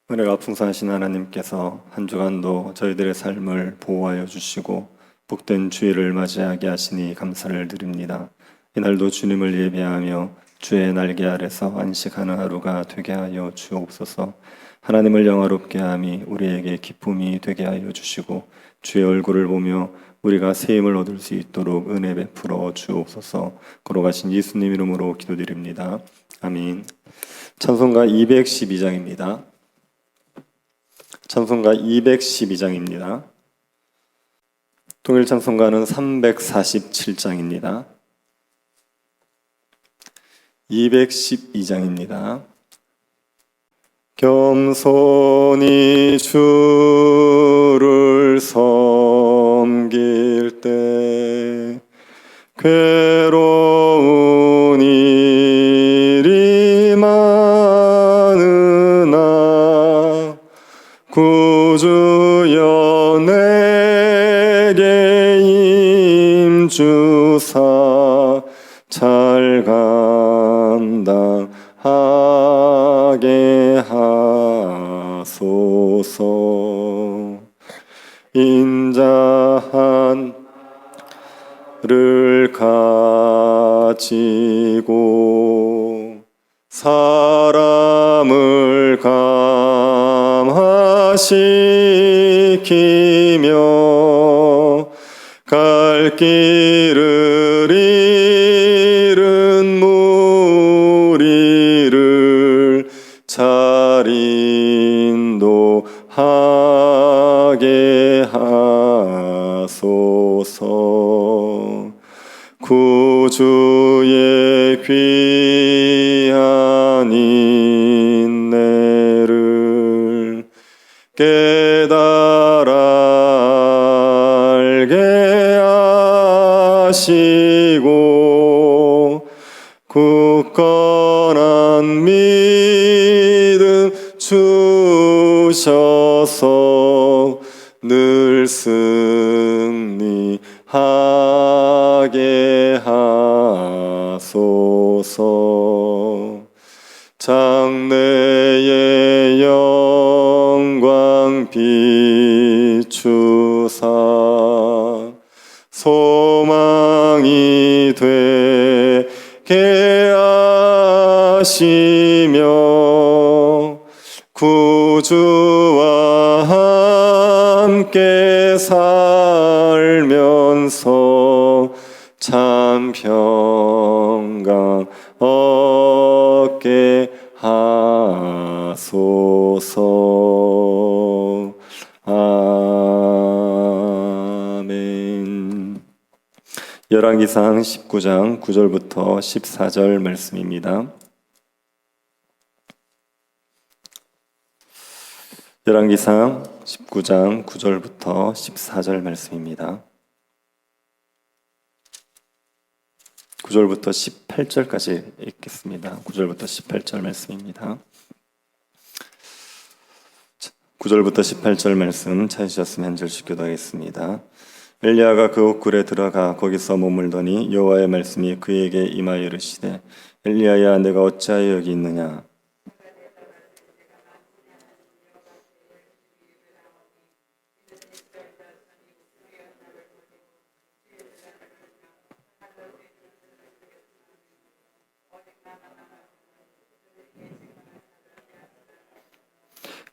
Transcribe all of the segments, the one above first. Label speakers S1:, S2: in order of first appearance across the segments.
S1: 은혜가 풍성하신 하나님께서 한 주간도 저희들의 삶을 보호하여 주시고 복된 주일을 맞이하게 하시니 감사를 드립니다. 이날도 주님을 예배하며 주의 날개 아래서 안식하는 하루가 되게 하여 주옵소서. 하나님을 영화롭게 함이 우리에게 기쁨이 되게 하여 주시고 주의 얼굴을 보며 우리가 새 힘을 얻을 수 있도록 은혜 베풀어 주옵소서. 걸어가신 예수님 이름으로 기도드립니다. 아멘. 찬송가 212장입니다. 찬송가 212장입니다. 통일 찬송가는 347장입니다. 212장입니다. 겸손히 주를 섬길 때 괴로운 일이 많으나 구주여 내게 임주사 잘 감당하게 하소서. 인자한 를 가지고 사람을 감화시키며 갈 길을 잃은 무리를 잘 인도하게 하소서. 구주의 귀한 인내를 깨달아 알게 하시고 굳건한 믿음 주셔서 늘 승리하게 하소서. 장래의 영광 비추사 소망이 되게 하시며 구주와 함께 살면서 참 평강 얻게 하소서. 아멘. 열왕기상 19장 9절부터 14절 말씀입니다. 열왕기상 19장 9절부터 14절 말씀입니다. 9절부터 18절까지 읽겠습니다. 9절부터 18절 말씀입니다. 9절부터 18절 말씀 찾으셨으면 한 절씩 교도하겠습니다. 엘리야가 그 옥굴에 들어가 거기서 머물더니 여호와의 말씀이 그에게 임하여 이르시되 엘리야야 내가 어찌하여 여기 있느냐.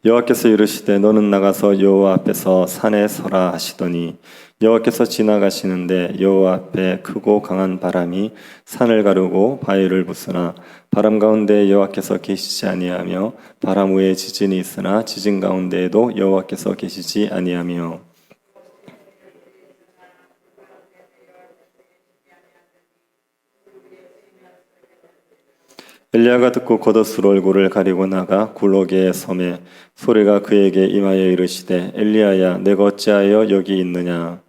S1: 여호와께서 이르시되 너는 나가서 여호와 앞에서 산에 서라 하시더니 여호와께서 지나가시는데 여호와 앞에 크고 강한 바람이 산을 가르고 바위를 부수나 바람 가운데 여호와께서 계시지 아니하며 바람 위에 지진이 있으나 지진 가운데에도 여호와께서 계시지 아니하며 엘리야가 듣고 겉옷으로 얼굴을 가리고 나가 굴로게의 섬에 소리가 그에게 임하여 이르시되 엘리야야 내가 어찌하여 여기 있느냐.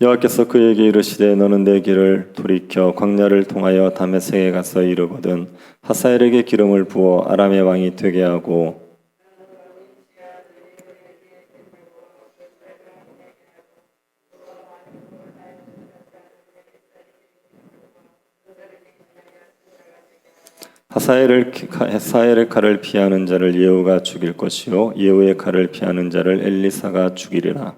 S1: 여호와께서 그에게 이르시되 너는 내 길을 돌이켜 광야를 통하여 다메섹에 가서 이르거든 하사엘에게 기름을 부어 아람의 왕이 되게 하고 하사엘의 칼을 피하는 자를 예후가 죽일 것이요 예후의 칼을 피하는 자를 엘리사가 죽이리라.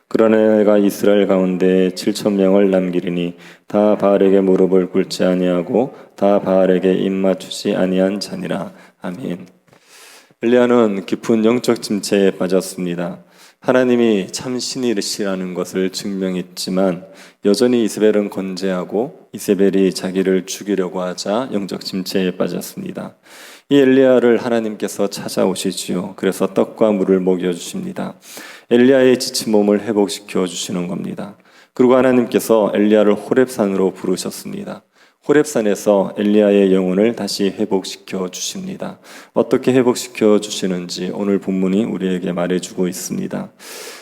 S1: 그러나 내가 이스라엘 가운데 7,000명을 남기리니 다 바알에게 무릎을 꿇지 아니하고 다 바알에게 입맞추지 아니한 자니라. 아멘. 엘리야는 깊은 영적 침체에 빠졌습니다. 하나님이 참 신이시라는 것을 증명했지만 여전히 이세벨은 건재하고 이세벨이 자기를 죽이려고 하자 영적 침체에 빠졌습니다. 이 엘리야를 하나님께서 찾아오시지요. 그래서 떡과 물을 먹여주십니다. 엘리야의 지친 몸을 회복시켜 주시는 겁니다. 그리고 하나님께서 엘리야를 호렙산으로 부르셨습니다. 호렙산에서 엘리야의 영혼을 다시 회복시켜 주십니다. 어떻게 회복시켜 주시는지 오늘 본문이 우리에게 말해주고 있습니다.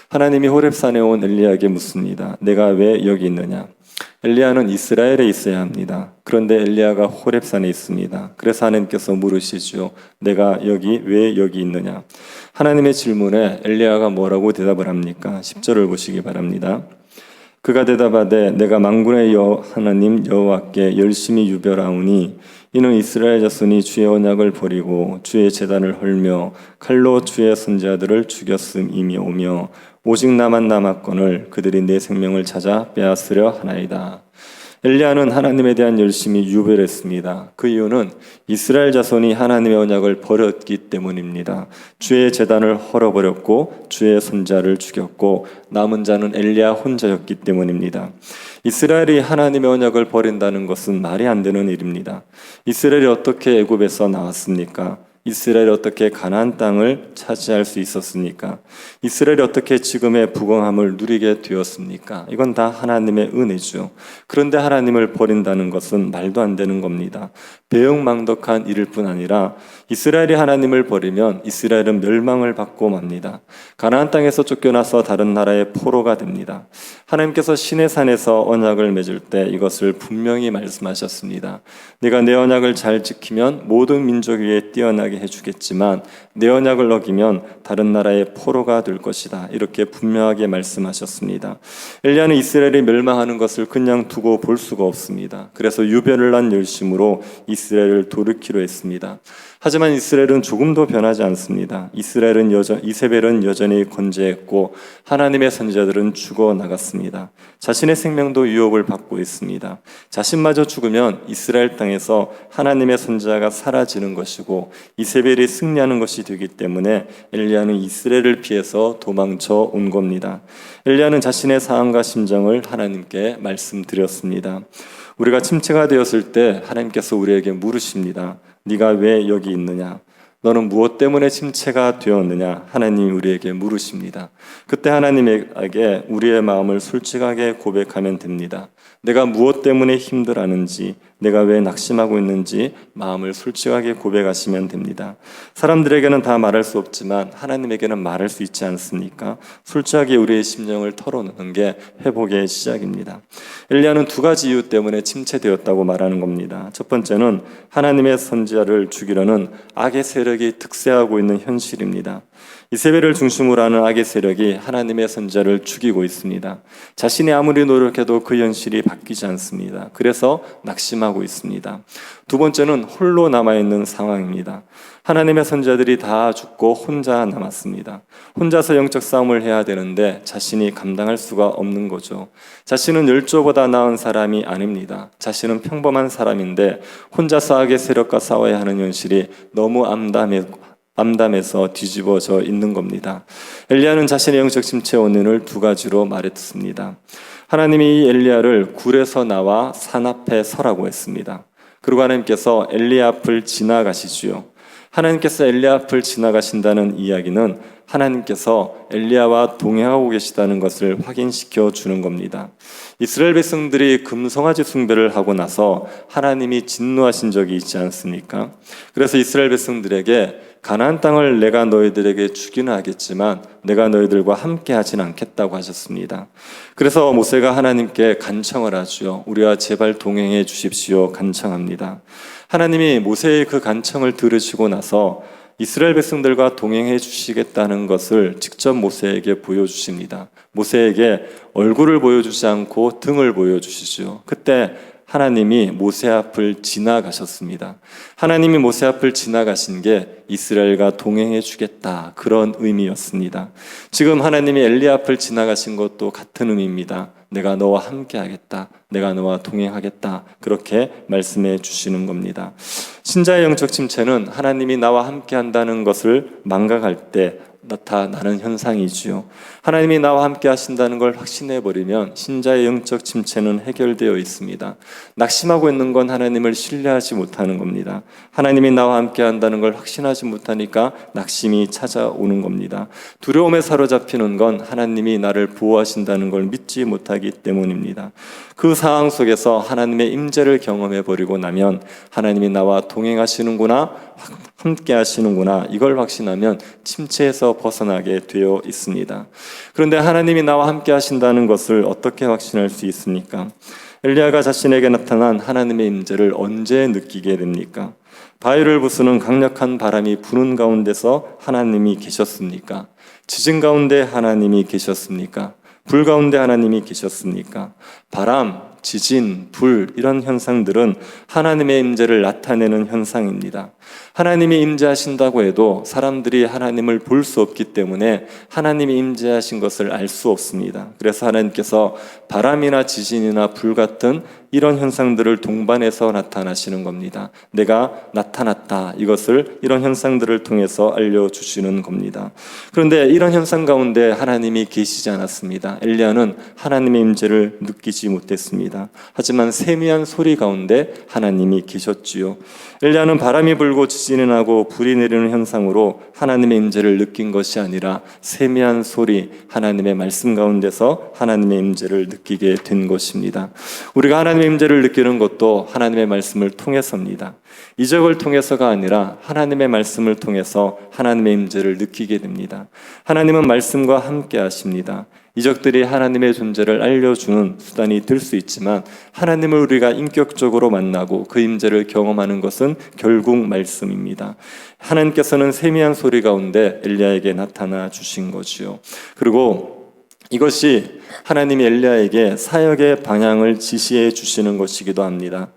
S1: 하나님이 호렙산에 온 엘리야에게 묻습니다. 내가 왜 여기 있느냐? 엘리야는 이스라엘에 있어야 합니다. 그런데 엘리야가 호렙산에 있습니다. 그래서 하나님께서 물으시죠. 내가 왜 여기 있느냐? 하나님의 질문에 엘리야가 뭐라고 대답을 합니까? 10절을 보시기 바랍니다. 그가 대답하되 내가 만군의 하나님 여호와께 열심히 유별하오니 이는 이스라엘 자손이 주의 언약을 버리고 주의 제단을 헐며 칼로 주의 선지자들을 죽였음이오며 오직 나만 남았거늘 그들이 내 생명을 찾아 빼앗으려 하나이다. 엘리야는 하나님에 대한 열심히 유별했습니다. 그 이유는 이스라엘 자손이 하나님의 언약을 버렸기 때문입니다. 주의 제단을 헐어버렸고 주의 선자를 죽였고 남은 자는 엘리야 혼자였기 때문입니다. 이스라엘이 하나님의 언약을 버린다는 것은 말이 안 되는 일입니다. 이스라엘이 어떻게 애굽에서 나왔습니까? 이스라엘이 어떻게 가나안 땅을 차지할 수 있었습니까? 이스라엘이 어떻게 지금의 부강함을 누리게 되었습니까? 이건 다 하나님의 은혜죠. 그런데 하나님을 버린다는 것은 말도 안 되는 겁니다. 배은망덕한 일일 뿐 아니라 이스라엘이 하나님을 버리면 이스라엘은 멸망을 받고 맙니다. 가나안 땅에서 쫓겨나서 다른 나라의 포로가 됩니다. 하나님께서 시내 산에서 언약을 맺을 때 이것을 분명히 말씀하셨습니다. 네가 내 언약을 잘 지키면 모든 민족 위에 뛰어나게 해주겠지만 내 언약을 어기면 다른 나라의 포로가 될 것이다. 이렇게 분명하게 말씀하셨습니다. 엘리야는 이스라엘이 멸망하는 것을 그냥 두고 볼 수가 없습니다. 그래서 유별을 한 열심으로 이스라엘을 돌이키려 했습니다. 하지만 이스라엘은 조금도 변하지 않습니다. 이세벨은 여전히 건재했고 하나님의 선지자들은 죽어 나갔습니다. 자신의 생명도 유혹을 받고 있습니다. 자신마저 죽으면 이스라엘 땅에서 하나님의 선지자가 사라지는 것이고 이세벨이 승리하는 것이 되기 때문에 엘리야는 이스라엘을 피해서 도망쳐 온 겁니다. 엘리야는 자신의 상황과 심정을 하나님께 말씀드렸습니다. 우리가 침체가 되었을 때 하나님께서 우리에게 물으십니다. 네가 왜 여기 있느냐? 너는 무엇 때문에 침체가 되었느냐? 하나님이 우리에게 물으십니다. 그때 하나님에게 우리의 마음을 솔직하게 고백하면 됩니다. 내가 무엇 때문에 힘들어하는지, 내가 왜 낙심하고 있는지 마음을 솔직하게 고백하시면 됩니다. 사람들에게는 다 말할 수 없지만 하나님에게는 말할 수 있지 않습니까? 솔직하게 우리의 심령을 털어놓는 게 회복의 시작입니다. 엘리야는 두 가지 이유 때문에 침체되었다고 말하는 겁니다. 첫 번째는 하나님의 선지자를 죽이려는 악의 세력이 득세하고 있는 현실입니다. 이세벨을 중심으로 하는 악의 세력이 하나님의 선지자를 죽이고 있습니다. 자신이 아무리 노력해도 그 현실이 바뀌지 않습니다. 그래서 낙심하고 있습니다. 두 번째는 홀로 남아있는 상황입니다. 하나님의 선지자들이 다 죽고 혼자 남았습니다. 혼자서 영적 싸움을 해야 되는데 자신이 감당할 수가 없는 거죠. 자신은 열조보다 나은 사람이 아닙니다. 자신은 평범한 사람인데 혼자서 악의 세력과 싸워야 하는 현실이 너무 암담해서 뒤집어져 있는 겁니다. 엘리야는 자신의 영적 침체 원인을 두 가지로 말했습니다. 하나님이 이 엘리야를 굴에서 나와 산 앞에 서라고 했습니다. 그리고 하나님께서 엘리야 앞을 지나가시지요. 하나님께서 엘리야 앞을 지나가신다는 이야기는 하나님께서 엘리야와 동행하고 계시다는 것을 확인시켜 주는 겁니다. 이스라엘 백성들이 금송아지 숭배를 하고 나서 하나님이 진노하신 적이 있지 않습니까? 그래서 이스라엘 백성들에게 가나안 땅을 내가 너희들에게 주기는 하겠지만 내가 너희들과 함께 하진 않겠다고 하셨습니다. 그래서 모세가 하나님께 간청을 하죠. 우리와 제발 동행해 주십시오 간청합니다. 하나님이 모세의 그 간청을 들으시고 나서 이스라엘 백성들과 동행해 주시겠다는 것을 직접 모세에게 보여주십니다. 모세에게 얼굴을 보여주지 않고 등을 보여주시죠. 그때 하나님이 모세 앞을 지나가셨습니다. 하나님이 모세 앞을 지나가신 게 이스라엘과 동행해 주겠다, 그런 의미였습니다. 지금 하나님이 엘리야 앞을 지나가신 것도 같은 의미입니다. 내가 너와 함께 하겠다, 내가 너와 동행하겠다, 그렇게 말씀해 주시는 겁니다. 신자의 영적 침체는 하나님이 나와 함께 한다는 것을 망각할 때 나타나는 현상이지요. 하나님이 나와 함께 하신다는 걸 확신해 버리면 신자의 영적 침체는 해결되어 있습니다. 낙심하고 있는 건 하나님을 신뢰하지 못하는 겁니다. 하나님이 나와 함께 한다는 걸 확신하지 못하니까 낙심이 찾아오는 겁니다. 두려움에 사로잡히는 건 하나님이 나를 보호하신다는 걸 믿지 못하기 때문입니다. 그 상황 속에서 하나님의 임재를 경험해 버리고 나면 하나님이 나와 동행하시는구나, 함께 하시는구나, 이걸 확신하면 침체에서 벗어나게 되어 있습니다. 그런데 하나님이 나와 함께 하신다는 것을 어떻게 확신할 수 있습니까? 엘리야가 자신에게 나타난 하나님의 임재를 언제 느끼게 됩니까? 바위를 부수는 강력한 바람이 부는 가운데서 하나님이 계셨습니까? 지진 가운데 하나님이 계셨습니까? 불 가운데 하나님이 계셨습니까? 바람, 지진, 불, 이런 현상들은 하나님의 임재를 나타내는 현상입니다. 하나님이 임재하신다고 해도 사람들이 하나님을 볼 수 없기 때문에 하나님이 임재하신 것을 알 수 없습니다. 그래서 하나님께서 바람이나 지진이나 불 같은 이런 현상들을 동반해서 나타나시는 겁니다. 내가 나타났다, 이것을 이런 현상들을 통해서 알려주시는 겁니다. 그런데 이런 현상 가운데 하나님이 계시지 않았습니다. 엘리야는 하나님의 임재를 느끼지 못했습니다. 하지만 세미한 소리 가운데 하나님이 계셨지요. 엘리야는 바람이 불고 지진이 나고 불이 내리는 현상으로 하나님의 임재를 느낀 것이 아니라 세미한 소리, 하나님의 말씀 가운데서 하나님의 임재를 느끼게 된 것입니다. 우리가 하나님의 임재를 느끼는 것도 하나님의 말씀을 통해서입니다. 이적을 통해서가 아니라 하나님의 말씀을 통해서 하나님의 임재를 느끼게 됩니다. 하나님은 말씀과 함께 하십니다. 이적들이 하나님의 존재를 알려주는 수단이 될 수 있지만 하나님을 우리가 인격적으로 만나고 그 임재를 경험하는 것은 결국 말씀입니다. 하나님께서는 세미한 소리 가운데 엘리야에게 나타나 주신 거지요. 그리고 이것이 하나님이 엘리야에게 사역의 방향을 지시해 주시는 것이기도 합니다.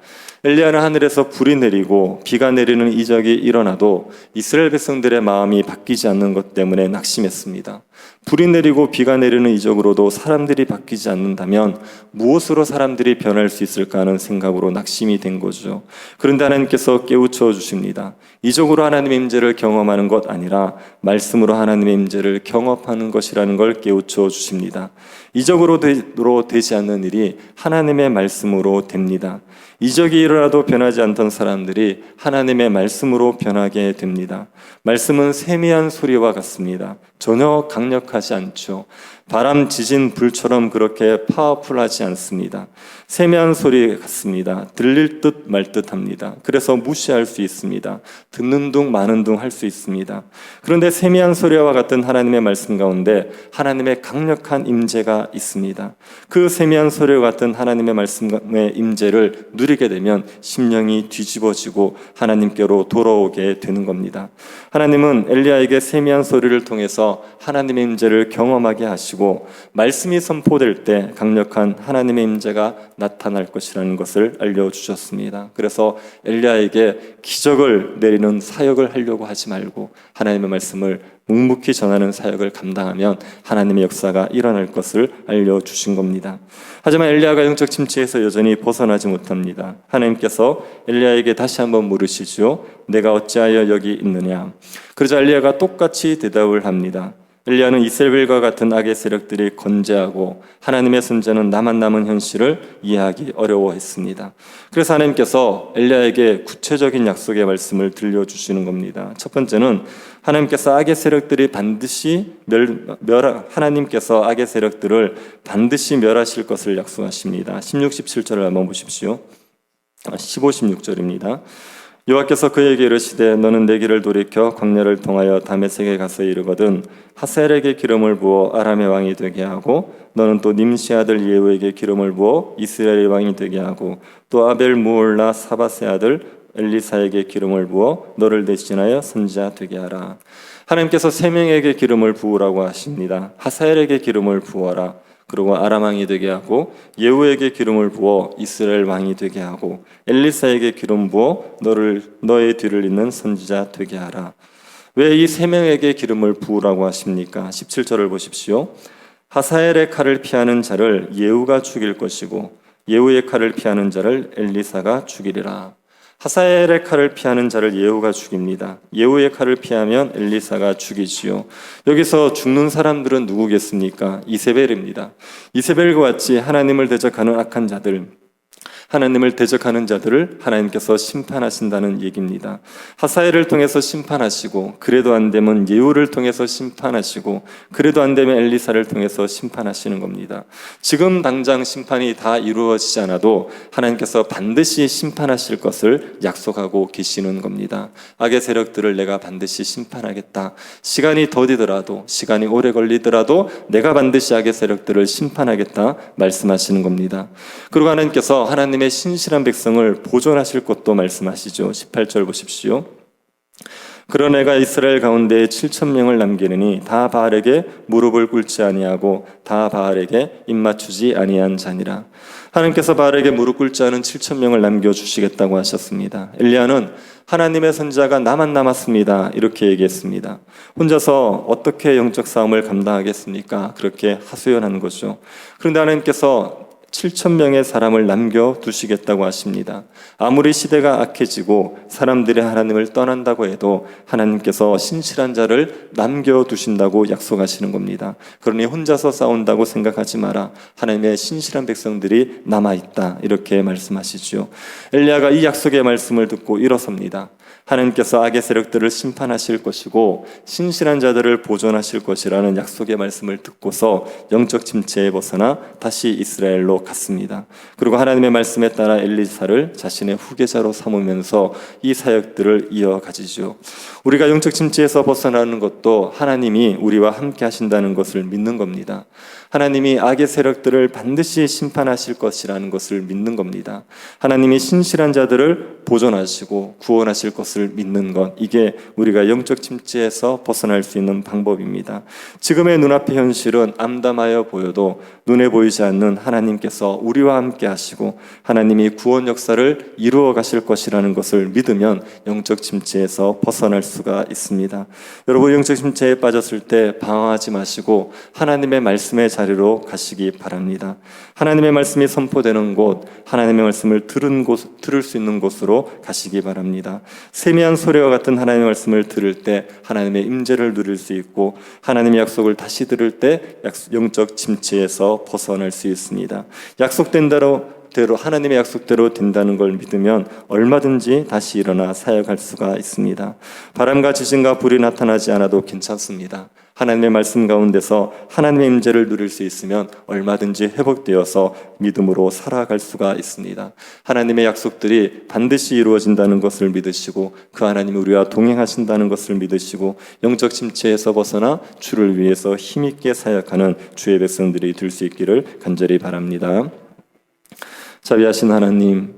S1: 엘리야는 하늘에서 불이 내리고 비가 내리는 이적이 일어나도 이스라엘 백성들의 마음이 바뀌지 않는 것 때문에 낙심했습니다. 불이 내리고 비가 내리는 이적으로도 사람들이 바뀌지 않는다면 무엇으로 사람들이 변할 수 있을까 하는 생각으로 낙심이 된 거죠. 그런데 하나님께서 깨우쳐 주십니다. 이적으로 하나님의 임재를 경험하는 것 아니라 말씀으로 하나님의 임재를 경험하는 것이라는 걸 깨우쳐 주십니다. 이적으로 되지 않는 일이 하나님의 말씀으로 됩니다. 이적이 일어나도 변하지 않던 사람들이 하나님의 말씀으로 변하게 됩니다. 말씀은 세미한 소리와 같습니다. 전혀 강력하지 않죠. 바람, 지진, 불처럼 그렇게 파워풀하지 않습니다. 세미한 소리 같습니다. 들릴 듯 말 듯합니다. 그래서 무시할 수 있습니다. 듣는 둥 마는 둥 할 수 있습니다. 그런데 세미한 소리와 같은 하나님의 말씀 가운데 하나님의 강력한 임재가 있습니다. 그 세미한 소리와 같은 하나님의 말씀의 임재를 누리게 되면 심령이 뒤집어지고 하나님께로 돌아오게 되는 겁니다. 하나님은 엘리야에게 세미한 소리를 통해서 하나님의 임재를 경험하게 하시고 말씀이 선포될 때 강력한 하나님의 임재가 나타날 것이라는 것을 알려주셨습니다. 그래서 엘리야에게 기적을 내리는 사역을 하려고 하지 말고 하나님의 말씀을 묵묵히 전하는 사역을 감당하면 하나님의 역사가 일어날 것을 알려주신 겁니다. 하지만 엘리야가 영적 침체에서 여전히 벗어나지 못합니다. 하나님께서 엘리야에게 다시 한번 물으시죠. 내가 어찌하여 여기 있느냐? 그러자 엘리야가 똑같이 대답을 합니다. 엘리야는 이세벨과 같은 악의 세력들이 건재하고 하나님의 선자는 나만 남은 현실을 이해하기 어려워했습니다. 그래서 하나님께서 엘리야에게 구체적인 약속의 말씀을 들려주시는 겁니다. 첫 번째는 하나님께서 악의 세력들을 반드시 멸하실 것을 약속하십니다. 16, 17절을 한번 보십시오. 15, 16절입니다. 여호와께서 그에게 이르시되 너는 내 길을 돌이켜 광야를 통하여 다메섹에 가서 이르거든 하사엘에게 기름을 부어 아람의 왕이 되게 하고 너는 또 님시 아들 예후에게 기름을 부어 이스라엘의 왕이 되게 하고 또 아벨 무올라 사바세 아들 엘리사에게 기름을 부어 너를 대신하여 선지자 되게 하라. 하나님께서 세 명에게 기름을 부으라고 하십니다. 하사엘에게 기름을 부어라. 그리고 아람 왕이 되게 하고 예후에게 기름을 부어 이스라엘 왕이 되게 하고 엘리사에게 기름 부어 너의 뒤를 잇는 선지자 되게 하라. 왜 이 세 명에게 기름을 부으라고 하십니까? 17절을 보십시오. 하사엘의 칼을 피하는 자를 예후가 죽일 것이고 예후의 칼을 피하는 자를 엘리사가 죽이리라. 하사엘의 칼을 피하는 자를 예후가 죽입니다. 예후의 칼을 피하면 엘리사가 죽이지요. 여기서 죽는 사람들은 누구겠습니까? 이세벨입니다. 이세벨과 같이 하나님을 대적하는 악한 자들, 하나님을 대적하는 자들을 하나님께서 심판하신다는 얘기입니다. 하사엘을 통해서 심판하시고 그래도 안 되면 예후를 통해서 심판하시고 그래도 안 되면 엘리사를 통해서 심판하시는 겁니다. 지금 당장 심판이 다 이루어지지 않아도 하나님께서 반드시 심판하실 것을 약속하고 계시는 겁니다. 악의 세력들을 내가 반드시 심판하겠다. 시간이 더디더라도 시간이 오래 걸리더라도 내가 반드시 악의 세력들을 심판하겠다 말씀하시는 겁니다. 그리고 하나님께서 하나님의 신실한 백성을 보존하실 것도 말씀하시죠. 18절 보십시오. 그런 애가 이스라엘 가운데 7,000명을 남기느니 다 바알에게 무릎을 꿇지 아니하고 다 바알에게 입맞추지 아니한 자니라. 하나님께서 바알에게 무릎 꿇지 않은 7,000명을 남겨주시겠다고 하셨습니다. 엘리야는 하나님의 선지자가 나만 남았습니다. 이렇게 얘기했습니다. 혼자서 어떻게 영적 싸움을 감당하겠습니까? 그렇게 하소연하는 거죠. 그런데 하나님께서 7,000명의 사람을 남겨두시겠다고 하십니다. 아무리 시대가 악해지고 사람들이 하나님을 떠난다고 해도 하나님께서 신실한 자를 남겨두신다고 약속하시는 겁니다. 그러니 혼자서 싸운다고 생각하지 마라. 하나님의 신실한 백성들이 남아있다. 이렇게 말씀하시죠. 엘리야가 이 약속의 말씀을 듣고 일어섭니다. 하나님께서 악의 세력들을 심판하실 것이고 신실한 자들을 보존하실 것이라는 약속의 말씀을 듣고서 영적 침체에 벗어나 다시 이스라엘로 갔습니다. 그리고 하나님의 말씀에 따라 엘리사를 자신의 후계자로 삼으면서 이 사역들을 이어가지죠. 우리가 영적 침체에서 벗어나는 것도 하나님이 우리와 함께 하신다는 것을 믿는 겁니다. 하나님이 악의 세력들을 반드시 심판하실 것이라는 것을 믿는 겁니다. 하나님이 신실한 자들을 보존하시고 구원하실 것을 믿는 것, 이게 우리가 영적 침체에서 벗어날 수 있는 방법입니다. 지금의 눈앞의 현실은 암담하여 보여도 눈에 보이지 않는 하나님께서 우리와 함께 하시고 하나님이 구원 역사를 이루어 가실 것이라는 것을 믿으면 영적 침체에서 벗어날 수가 있습니다. 여러분, 영적 침체에 빠졌을 때 방황하지 마시고 하나님의 말씀의 자리로 가시기 바랍니다. 하나님의 말씀이 선포되는 곳, 하나님의 말씀을 들을 수 있는 곳으로 가시기 바랍니다. 세미한 소리와 같은 하나님의 말씀을 들을 때 하나님의 임재를 누릴 수 있고 하나님의 약속을 다시 들을 때 영적 침체에서 벗어날 수 있습니다. 약속된 대로 하나님의 약속대로 된다는 걸 믿으면 얼마든지 다시 일어나 사역할 수가 있습니다. 바람과 지진과 불이 나타나지 않아도 괜찮습니다. 하나님의 말씀 가운데서 하나님의 임재를 누릴 수 있으면 얼마든지 회복되어서 믿음으로 살아갈 수가 있습니다. 하나님의 약속들이 반드시 이루어진다는 것을 믿으시고 그 하나님이 우리와 동행하신다는 것을 믿으시고 영적 침체에서 벗어나 주를 위해서 힘있게 사역하는 주의 백성들이 될 수 있기를 간절히 바랍니다. 자비하신 하나님,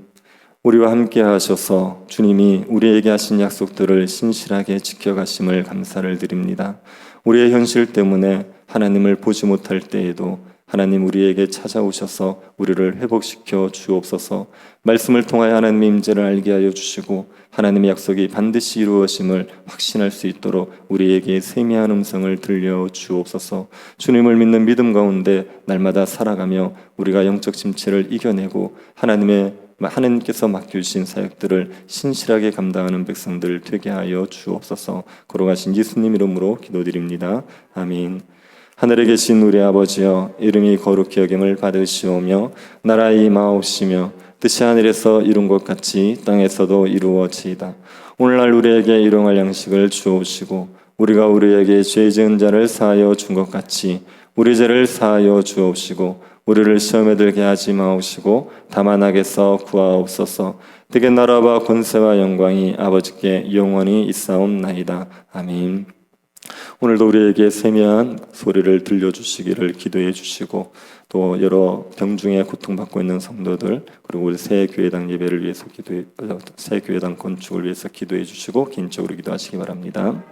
S1: 우리와 함께 하셔서 주님이 우리에게 하신 약속들을 신실하게 지켜가심을 감사를 드립니다. 우리의 현실 때문에 하나님을 보지 못할 때에도 하나님 우리에게 찾아오셔서 우리를 회복시켜 주옵소서. 말씀을 통하여 하나님의 임재를 알게 하여 주시고 하나님의 약속이 반드시 이루어짐을 확신할 수 있도록 우리에게 세미한 음성을 들려 주옵소서. 주님을 믿는 믿음 가운데 날마다 살아가며 우리가 영적 침체를 이겨내고 하나님께서 맡겨주신 사역들을 신실하게 감당하는 백성들 되게 하여 주옵소서. 걸어가신 예수님 이름으로 기도드립니다. 아멘. 하늘에 계신 우리 아버지여, 이름이 거룩히 여김을 받으시오며 나라의 임하옵시며 뜻이 하늘에서 이룬 것 같이 땅에서도 이루어지이다. 오늘날 우리에게 일용할 양식을 주옵시고 우리가 우리에게 죄 지은 자를 사하여 준 것 같이 우리 죄를 사하여 주옵시고 우리를 시험에 들게 하지 마옵시고 다만 악에서 구하옵소서. 대개 나라와 권세와 영광이 아버지께 영원히 있사옵나이다. 아멘. 오늘도 우리에게 세미한 소리를 들려주시기를 기도해 주시고 또 여러 병중에 고통받고 있는 성도들 그리고 우리 새 교회당 예배를 위해서 새 교회당 건축을 위해서 기도해 주시고 개인적으로 기도하시기 바랍니다.